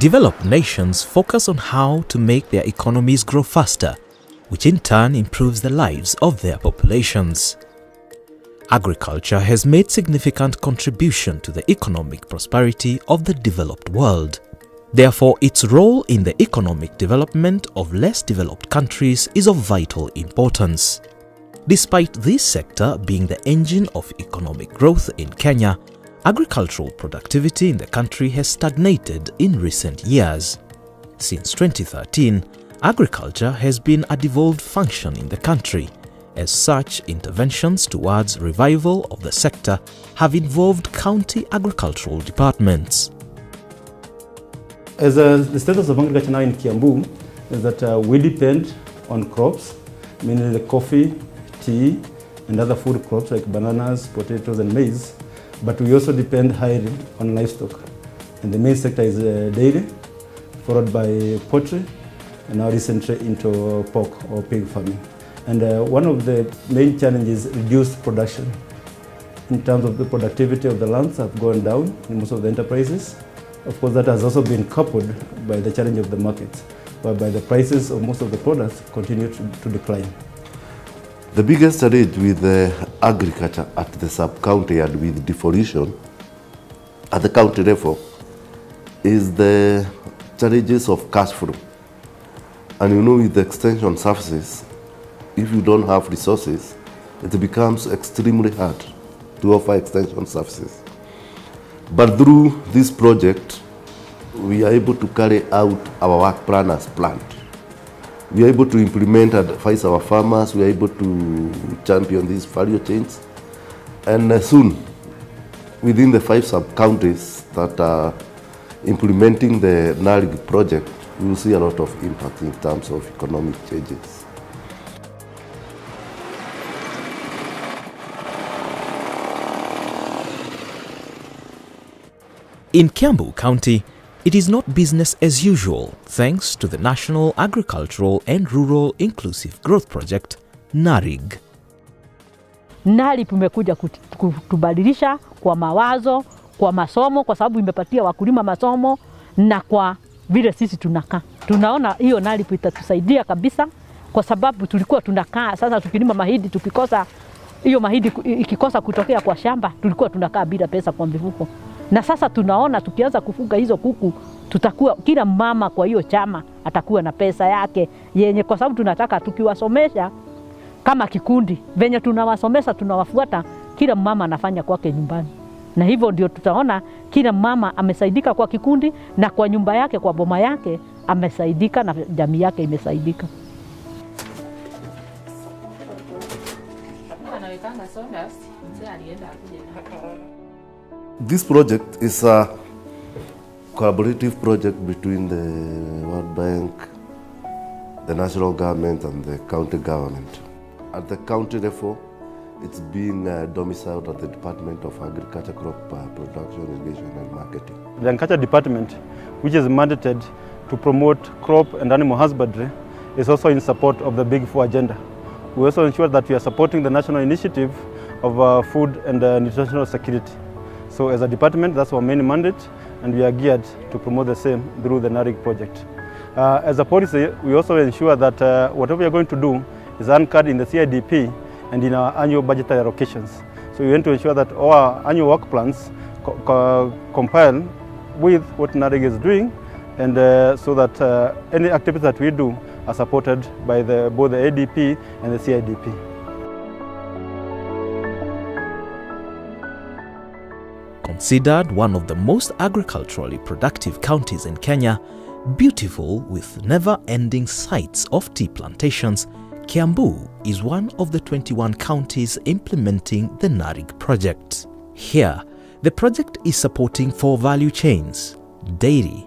Developed nations focus on how to make their economies grow faster, which in turn improves the lives of their populations. Agriculture has made significant contribution to the economic prosperity of the developed world. Therefore, its role in the economic development of less developed countries is of vital importance. Despite this sector being the engine of economic growth in Kenya, agricultural productivity in the country has stagnated in recent years. Since 2013, agriculture has been a devolved function in the country. As such, interventions towards revival of the sector have involved county agricultural departments. As the status of agriculture now in Kiambu is that we depend on crops, mainly the coffee, tea, and other food crops like bananas, potatoes, and maize. But we also depend highly on livestock. And the main sector is dairy, followed by poultry, and now recently into pork or pig farming. And one of the main challenges is reduced production. In terms of the productivity of the lands have gone down in most of the enterprises. Of course, that has also been coupled by the challenge of the markets, whereby the prices of most of the products continue to decline. The biggest challenge with agriculture at the sub-county and with devolution at the county level is the challenges of cash flow. And you know, with the extension services, if you don't have resources, it becomes extremely hard to offer extension services. But through this project, we are able to carry out our work plan as planned. We are able to implement and advise our farmers. We are able to champion these value chains. And soon, within the 5 sub-counties that are implementing the NARIGP project, we will see a lot of impact in terms of economic changes. In Kiambu County, it is not business as usual thanks to the National Agricultural and Rural Inclusive Growth Project, NARIG. NARIG imekuja kutubadilisha kwa mawazo, kwa masomo, kwa sababu imepatia wakulima masomo na kwa vile sisi tunakaa. Tunaona hiyo NARIG itatusaidia kabisa kwa sababu tulikuwa tunakaa sasa tukilima mahindi tukikosa hiyo mahindi ikikosa kutokea kwa shamba tulikuwa tunakaa bila pesa kwa mifuko. Na sasa tunaona tukianza kufuga hizo kuku tutakuwa kila mama kwa hiyo chama atakuwa na pesa yake yenye, kwa sababu tunataka tukiwasomesha kama kikundi venye tunawasomesha tunawafuata, kila mama anafanya kwake nyumbani, na hivyo ndio tutaona kila mama amesaidika kwa kikundi na kwa nyumba yake, kwa boma yake amesaidika na jamii yake imesaidika. This project is a collaborative project between the World Bank, the national government and the county government. At the county level, it's being domiciled at the Department of Agriculture, Crop Production, Irrigation and Marketing. The Agriculture Department, which is mandated to promote crop and animal husbandry, is also in support of the Big Four agenda. We also ensure that we are supporting the national initiative of food and nutritional security. So as a department, that's our main mandate, and we are geared to promote the same through the NARIG project. As a policy, we also ensure that whatever we are going to do is anchored in the CIDP and in our annual budgetary allocations. So we want to ensure that all our annual work plans compile with what NARIG is doing, and so that any activities that we do are supported by both the ADP and the CIDP. Considered one of the most agriculturally productive counties in Kenya, beautiful with never-ending sites of tea plantations, Kiambu is one of the 21 counties implementing the NARIG project. Here, the project is supporting 4 value chains: dairy,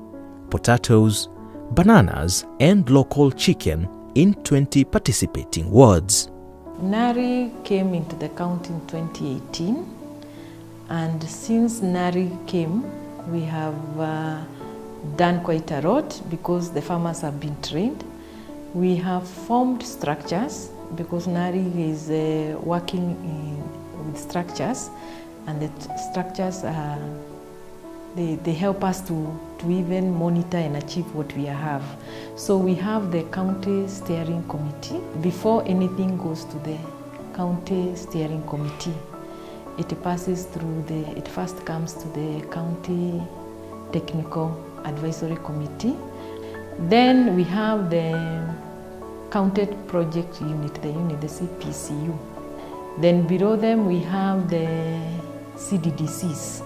potatoes, bananas, and local chicken in 20 participating wards. NARIG came into the county in 2018. And since NARIG came, we have done quite a lot because the farmers have been trained. We have formed structures because NARIG is working with structures, and the structures are they help us to even monitor and achieve what we have. So we have the county steering committee. Before anything goes to the county steering committee, it passes through it first comes to the county technical advisory committee. Then we have the county project unit, the CPCU. Then below them we have the CDDCs,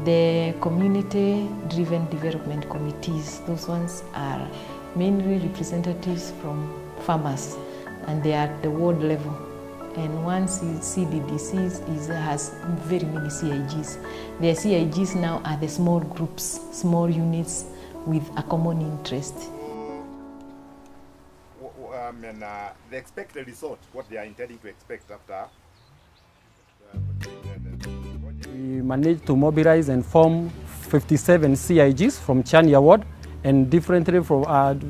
the community-driven development committees. Those ones are mainly representatives from farmers, and they are at the ward level. And one CDDCs has very many CIGs. The CIGs now are the small groups, small units with a common interest. And the expected result, what they are intending to expect after. We managed to mobilize and form 57 CIGs from Chania ward, and differently from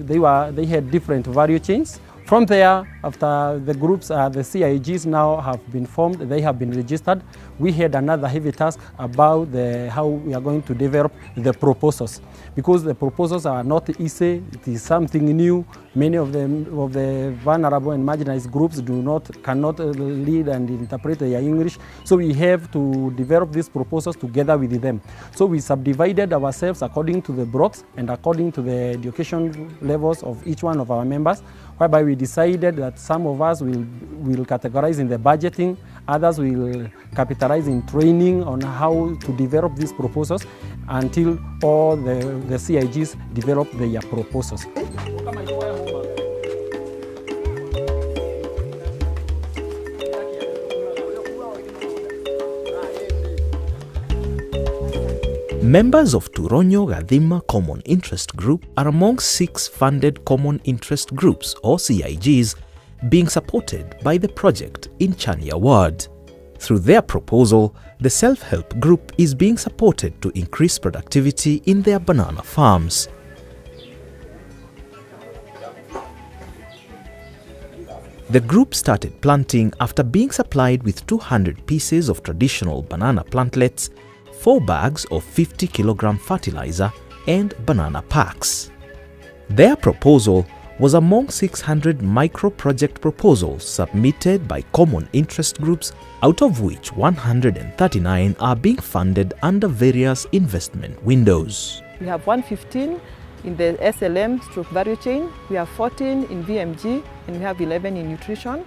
they had different value chains. From there, after the groups, the CIGs now have been formed, they have been registered. We had another heavy task about how we are going to develop the proposals, because the proposals are not easy. It is something new. Many of the vulnerable and marginalized groups cannot read and interpret their English. So we have to develop these proposals together with them. So we subdivided ourselves according to the blocks and according to the education levels of each one of our members, whereby we decided that some of us will categorize in the budgeting, others will capitalize in training on how to develop these proposals until all the CIGs develop their proposals. Members of Turonyo Gadhima Common Interest Group are among 6 funded Common Interest Groups or CIGs being supported by the project in Chania Ward. Through their proposal, the self-help group is being supported to increase productivity in their banana farms. The group started planting after being supplied with 200 pieces of traditional banana plantlets, 4 bags of 50 kilogram fertilizer and banana packs. Their proposal was among 600 micro-project proposals submitted by common interest groups, out of which 139 are being funded under various investment windows. We have 115 in the SLM/value chain, we have 14 in VMG, and we have 11 in nutrition.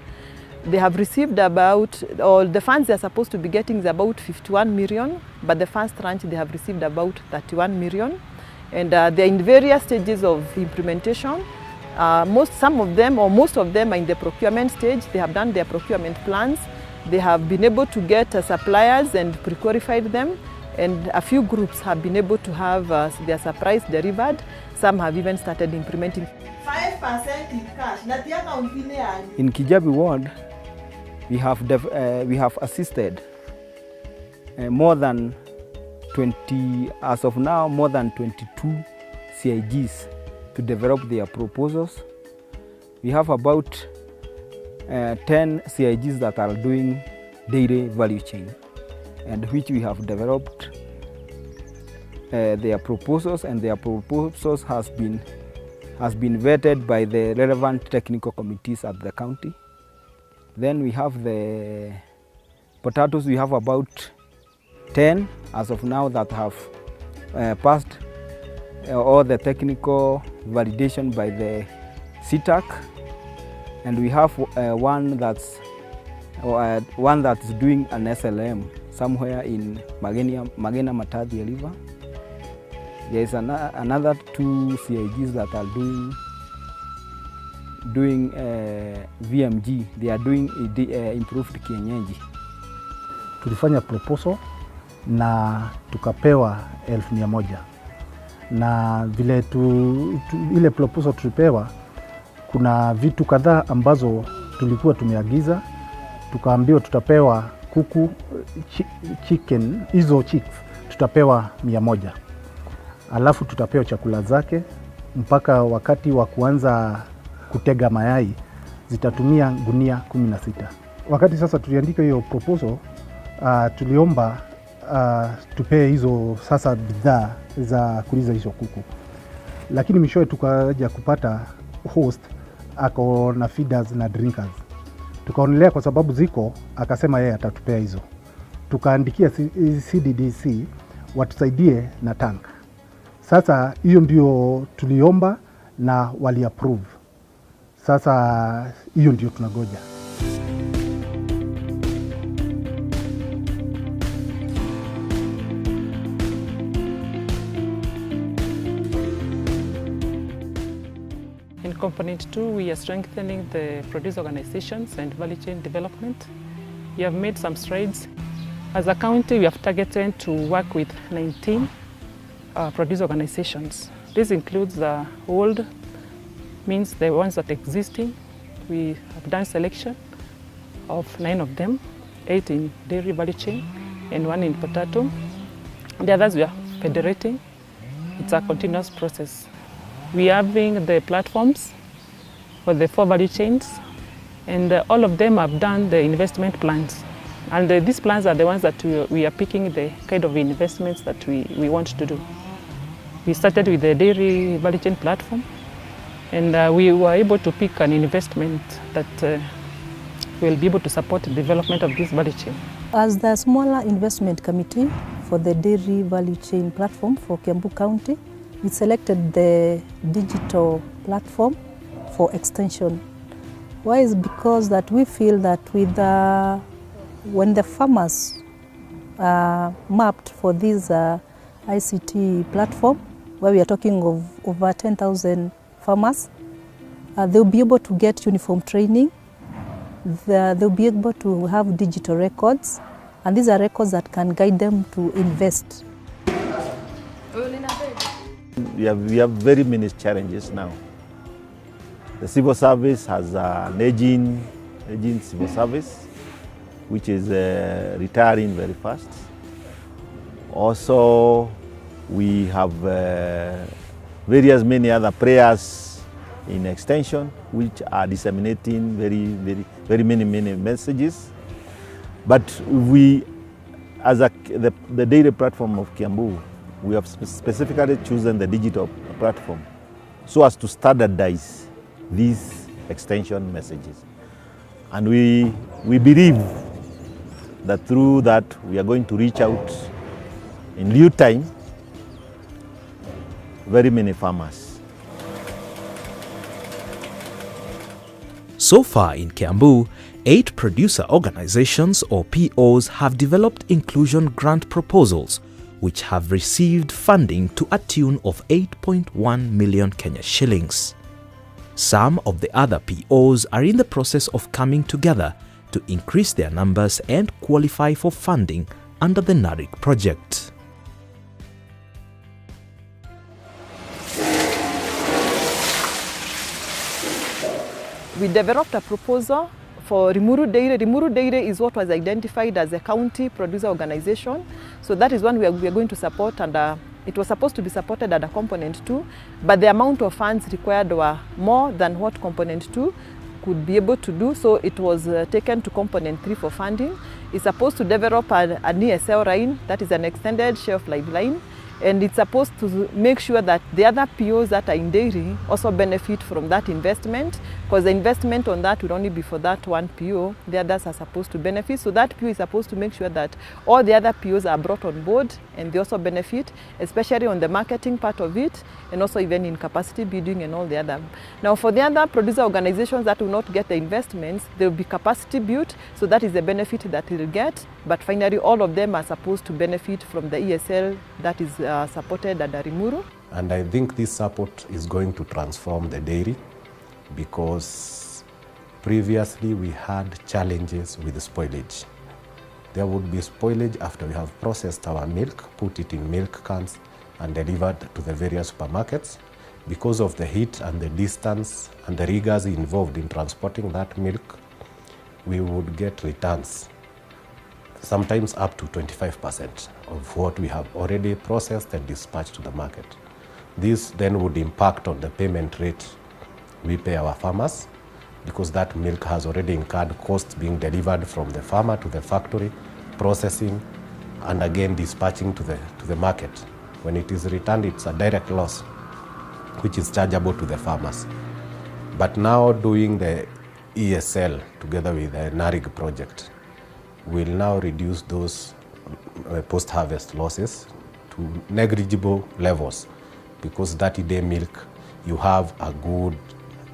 They have received the funds they are supposed to be getting is about 51 million, but the first tranche they have received about 31 million. And they're in various stages of implementation. Most of them are in the procurement stage. They have done their procurement plans. They have been able to get suppliers and pre-qualified them. And a few groups have been able to have their supplies delivered. Some have even started implementing. 5% in cash. In Kiambu ward, we have assisted more than 20, as of now, more than 22 CIGs to develop their proposals. We have about 10 CIGs that are doing dairy value chain, and which we have developed their proposals, and their proposals has been vetted by the relevant technical committees at the county. Then we have the potatoes. We have about 10 as of now that have passed all the technical validation by the CTAC, and we have one that's doing an SLM somewhere in Magena Matadi River. There is another 2 CIGs that are doing VMG. They are doing improved kienyeji. Tulifanya proposal na tukapewa 1,100, na vile ile proposal tulipewa, kuna vitu kadhaa ambazo tulikuwa tumeagiza. Tukaambiwa tutapewa kuku, chicken, hizo chicks tutapewa 100. Alafu tutapewa chakula zake mpaka wakati wa kuanza kutega mayai zitatumia gunia 16. Wakati sasa tuliandika hiyo proposal, tuliomba tupee hizo sasa bidhaa za kuliza hizo kuku, lakini mwishowe tukaja kupata host ako na feeders na drinkers. Tukaonelea kwa sababu ziko, akasema yeye atatupea hizo. Tukaandikia CDDC watusaidie na tank. Sasa hiyo ndio tuliomba na wali approve. Sasa hiyo ndio tunagoja. In Component 2, we are strengthening the producer organizations and value chain development. We have made some strides. As a county, we have targeted to work with 19 producer organizations. This includes the old, means the ones that are existing. We have done selection of 9 of them, 8 in dairy value chain and 1 in potato. The others we are federating. It's a continuous process. We are having the platforms for the 4 value chains, and all of them have done the investment plans. And these plans are the ones that we are picking the kind of investments that we want to do. We started with the dairy value chain platform, and we were able to pick an investment that will be able to support the development of this value chain. As the smaller investment committee for the dairy value chain platform for Kiambu County, we selected the digital platform for extension. Why is because that we feel that with when the farmers are mapped for this ICT platform, where we are talking of over 10,000 farmers, they'll be able to get uniform training, they'll be able to have digital records, and these are records that can guide them to invest. We have very many challenges now. The civil service has an aging civil service, which is retiring very fast. Also, we have many other players in extension, which are disseminating very many messages. But we, as the dairy platform of Kiambu, we have specifically chosen the digital platform so as to standardize these extension messages. And we believe that through that we are going to reach out in due time very many farmers. So far in Kiambu, 8 producer organizations or POs have developed inclusion grant proposals which have received funding to a tune of 8.1 million Kenya shillings. Some of the other POs are in the process of coming together to increase their numbers and qualify for funding under the NARIGP project. We developed a proposal for Rimuru Dairy. Rimuru Dairy is what was identified as a county producer organization. So that is one we are going to support, and it was supposed to be supported under Component 2, but the amount of funds required were more than what Component 2 could be able to do, so it was taken to Component 3 for funding. It's supposed to develop an ESL line, that is an extended shelf life line, and it's supposed to make sure that the other POs that are in dairy also benefit from that investment, because the investment on that will only be for that one PO. The others are supposed to benefit. So that PO is supposed to make sure that all the other POs are brought on board and they also benefit, especially on the marketing part of it, and also even in capacity building and all the other. Now for the other producer organizations that will not get the investments, there will be capacity built, so that is the benefit that they will get. But finally, all of them are supposed to benefit from the ESL that is supported at Rimuru. And I think this support is going to transform the dairy, because previously we had challenges with spoilage. There would be spoilage after we have processed our milk, put it in milk cans and delivered to the various supermarkets. Because of the heat and the distance and the rigors involved in transporting that milk, we would get returns, sometimes up to 25% of what we have already processed and dispatched to the market. This then would impact on the payment rate we pay our farmers, because that milk has already incurred costs being delivered from the farmer to the factory, processing, and again dispatching to the market. When it is returned, it's a direct loss, which is chargeable to the farmers. But now doing the ESL together with the NARIGP project will now reduce those post-harvest losses to negligible levels, because 30-day milk, you have a good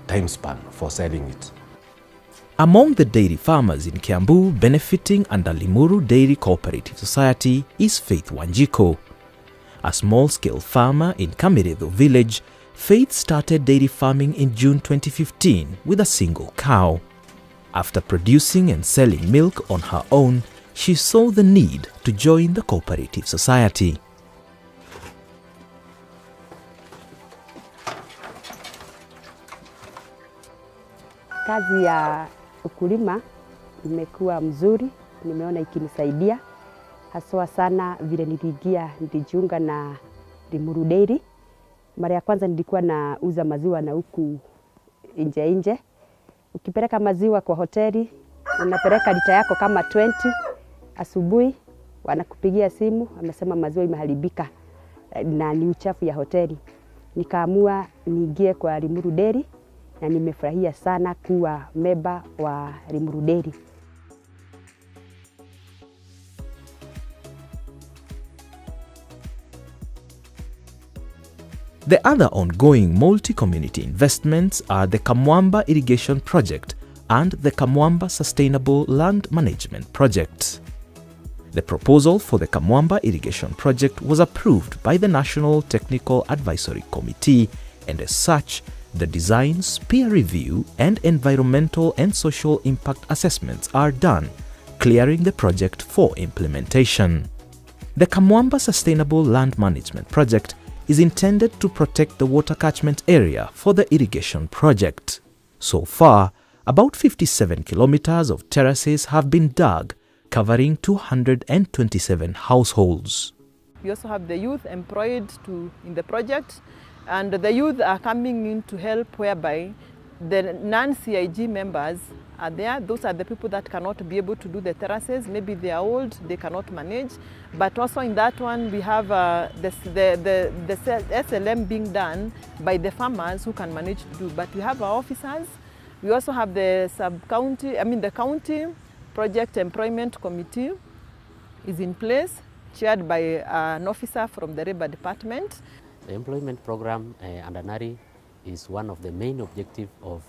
time span for selling it. Among the dairy farmers in Kiambu benefiting under Limuru Dairy Cooperative Society is Faith Wanjiko. A small-scale farmer in Kamiredo village, Faith started dairy farming in June 2015 with a single cow. After producing and selling milk on her own, she saw the need to join the cooperative society. Kazi ya ukulima imekuwa mzuri, nimeona ikinisaidia haswa sana vile nilijiunga na Limuru Dairy. Mara ya kwanza nilikuwa nauza maziwa na huku nje. Ukipeleka maziwa kwa hoteli, unapeleka lita yako kama 20, asubuhi wanakupigia simu, wamesema maziwa imeharibika na ni uchafu ya hoteli. Nikaamua niingie kwa Limuru Dairy na nimefurahia sana kuwa member wa Limuru Dairy. The other ongoing multi-community investments are the Kamwamba Irrigation Project and the Kamwamba Sustainable Land Management Project. The proposal for the Kamwamba Irrigation Project was approved by the National Technical Advisory Committee, and as such, the designs, peer review, and environmental and social impact assessments are done, clearing the project for implementation. The Kamwamba Sustainable Land Management Project is intended to protect the water catchment area for the irrigation project. So far, about 57 kilometers of terraces have been dug, covering 227 households. We also have the youth employed in the project, and the youth are coming in to help, whereby the non-CIG members are there. Those are the people that cannot be able to do the terraces. Maybe they are old, they cannot manage. But also in that one, we have the SLM being done by the farmers who can manage to do. But we have our officers. We also have the the county project employment committee is in place, chaired by an officer from the labor department. The employment program under NARI is one of the main objectives of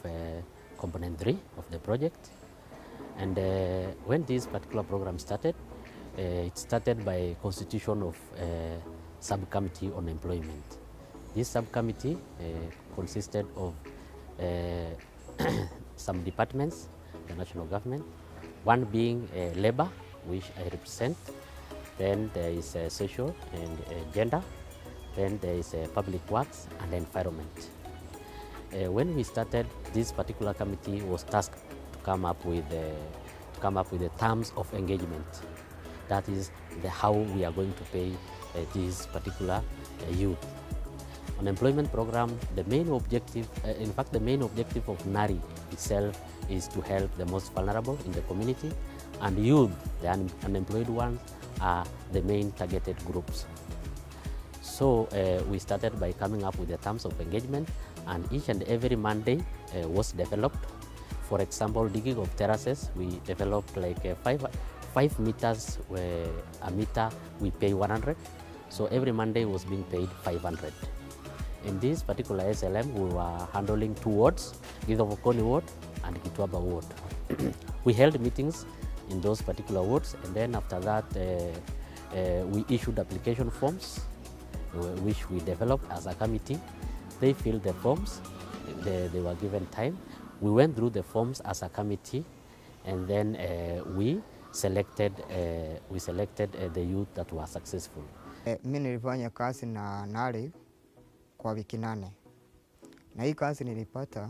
component 3 of the project. And when this particular program started, it started by constitution of subcommittee on employment. This subcommittee consisted of some departments, the national government, one being labor, which I represent, then there is social and gender, then there is public works and environment. When we started, this particular committee was tasked to come up with the terms of engagement. That is how we are going to pay this particular youth. On employment program, the main objective, in fact, the main objective of NARI itself is to help the most vulnerable in the community, and youth, the unemployed ones, are the main targeted groups. So we started by coming up with the terms of engagement, and each and every Monday was developed. For example, digging of terraces, we developed like 5 meters, a meter we pay 100. So every Monday was being paid 500. In this particular SLM, we were handling 2 wards, Githobokoni ward and Kitwaba ward. We held meetings in those particular wards, and then after that, we issued application forms, which we developed as a committee. They filled the forms, they were given time. We went through the forms as a committee, and then we selected the youth that were successful. Mimi nilifanya kazi na NARI kwa wiki 8. Na hii kazi nilipata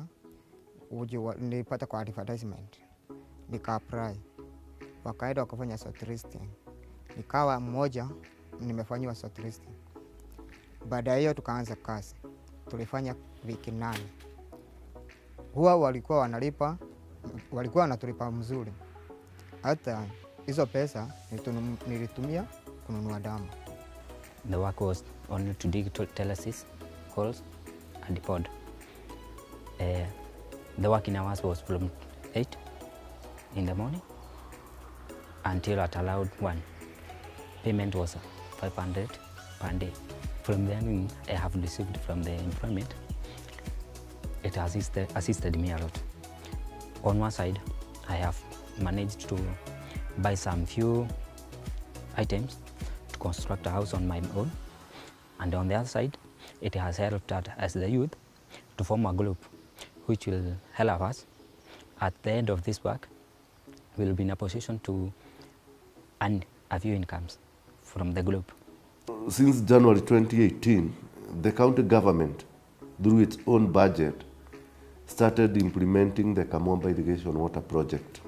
kwa advertisement. Nika apply. Wakaenda wakafanya shortlisting. Nikawa mmoja nimefanywa shortlisting. Baada ya hiyo tukaanza kazi. Tulifanya wiki 8. Huwa walikuwa wanatulipa mzuri. Hata hizo pesa nilitumia kununua damu. The work was only to dig telesis, holes and pod. The working hours was from 8 in the morning until at allowed 1. Payment was 500 per day. From then I have received from the employment. It assisted me a lot. On one side, I have managed to buy some few items to construct a house on my own. And on the other side, it has helped us as the youth to form a group which will help us. At the end of this work, we will be in a position to earn a few incomes from the group. Since January 2018, the county government, through its own budget, started implementing the Kamwamba Irrigation Water Project.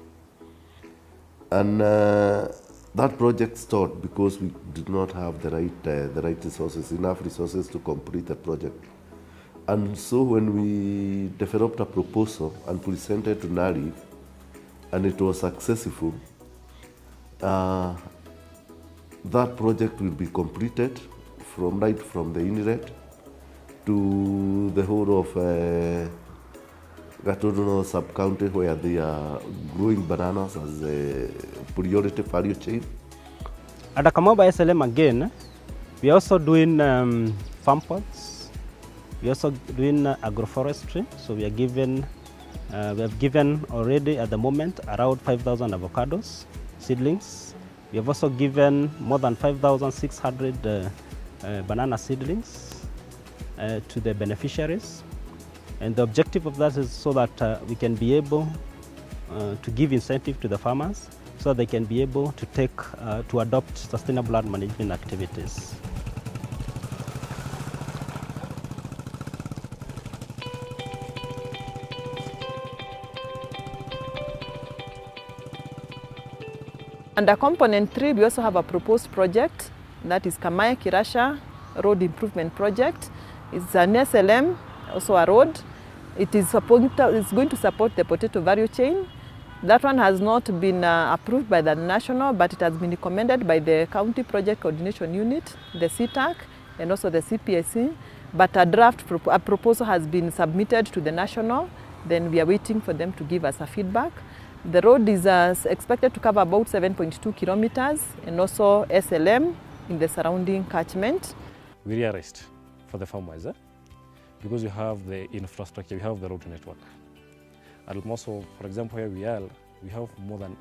And that project stalled because we did not have the right resources, enough resources to complete the project. And so when we developed a proposal and presented to NARIGP, and it was successful, that project will be completed right from the inlet to the whole of Gatodono sub-county, where they are growing bananas as a priority value chain. At the Kamwamba SLM again, we are also doing farm pods. We are also doing agroforestry. So we have given already at the moment around 5,000 avocados seedlings. We have also given more than 5,600 banana seedlings to the beneficiaries. And the objective of that is so that we can be able to give incentive to the farmers so that they can be able to to adopt sustainable land management activities. Under component 3, we also have a proposed project, that is Kamaya Kirasha Road Improvement Project. It's an SLM, also a road. It is going to support the potato value chain. That one has not been approved by the national, but it has been recommended by the County Project Coordination Unit, the CTAC, and also the CPSC. But a proposal has been submitted to the national. Then we are waiting for them to give us a feedback. The road is expected to cover about 7.2 kilometers and also SLM in the surrounding catchment. We realized for the farmers, because we have the infrastructure, we have the road network. And also, for example, where we are, we have more than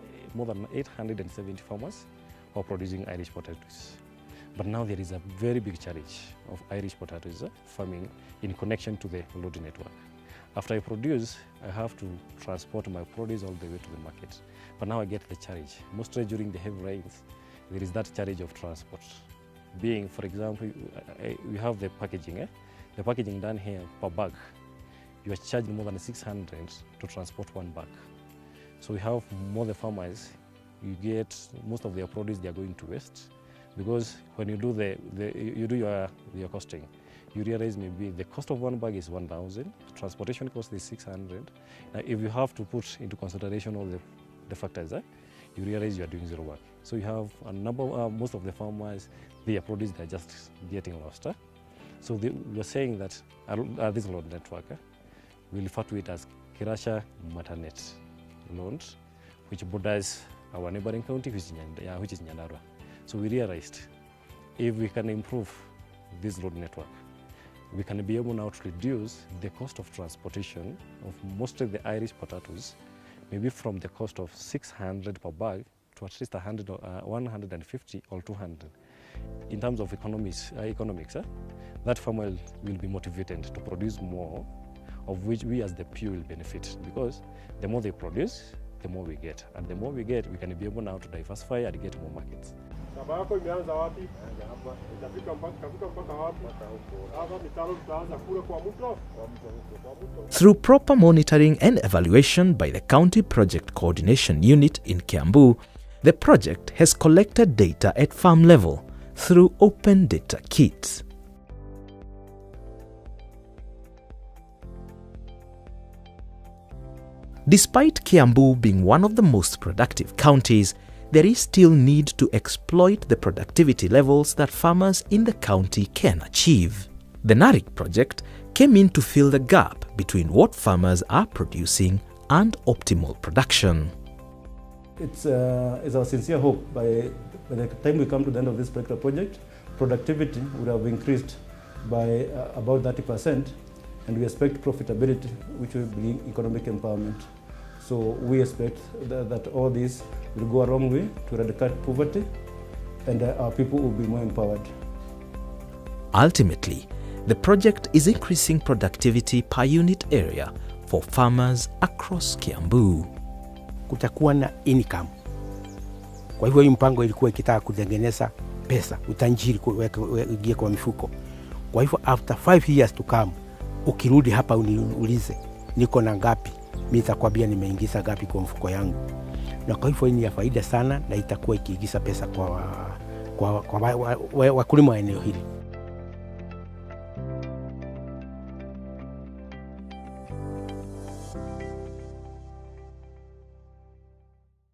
870 farmers who are producing Irish potatoes. But now there is a very big challenge of Irish potatoes farming in connection to the road network. After I produce, I have to transport my produce all the way to the market. But now I get the challenge. Mostly during the heavy rains, there is that challenge of transport. Being, for example, we have the packaging. The packaging done here per bag, you are charging more than 600 to transport one bag. So we have more the farmers, you get most of their produce they are going to waste, because when you do your costing, you realize maybe the cost of one bag is 1,000, transportation cost is 600. Now if you have to put into consideration all the factors, you realize you are doing zero work. So you have a number, most of the farmers, their produce they are just getting lost. So we are saying that this road network, we refer to it as Kirasha Matanet Road, which borders our neighboring county, which is Nyandarua. So we realized if we can improve this road network, we can be able now to reduce the cost of transportation of most of the Irish potatoes, maybe from the cost of 600 per bag to at least 150 or 200. In terms of economics, that farmer will be motivated to produce more, of which we as the PU will benefit, because the more they produce, the more we get. And the more we get, we can be able now to diversify and get more markets. Through proper monitoring and evaluation by the County Project Coordination Unit in Kiambu, the project has collected data at farm level through open data kits. Despite Kiambu being one of the most productive counties, there is still need to exploit the productivity levels that farmers in the county can achieve. The NARIGP project came in to fill the gap between what farmers are producing and optimal production. It's our sincere hope by the time we come to the end of this particular project, productivity would have increased by about 30%, and we expect profitability, which will bring economic empowerment. So we expect that all this will go a long way to eradicate poverty, and our people will be more empowered. Ultimately, the project is increasing productivity per unit area for farmers across Kiambu. Kutakuwa na income. Kwa hivyo hii mpango ilikuwa ikitaka kutengeneza pesa, utajiri kuingia kwa mifuko. Kwa hivyo after 5 years to come, ukirudi hapa uniulize niko na ngapi, mimi nitakwambia nimeingiza ngapi kwa mfuko yangu. Na kwa hivyo hii ni ya faida sana na itakuwa ikiingiza pesa kwa wakulima wa eneo hili.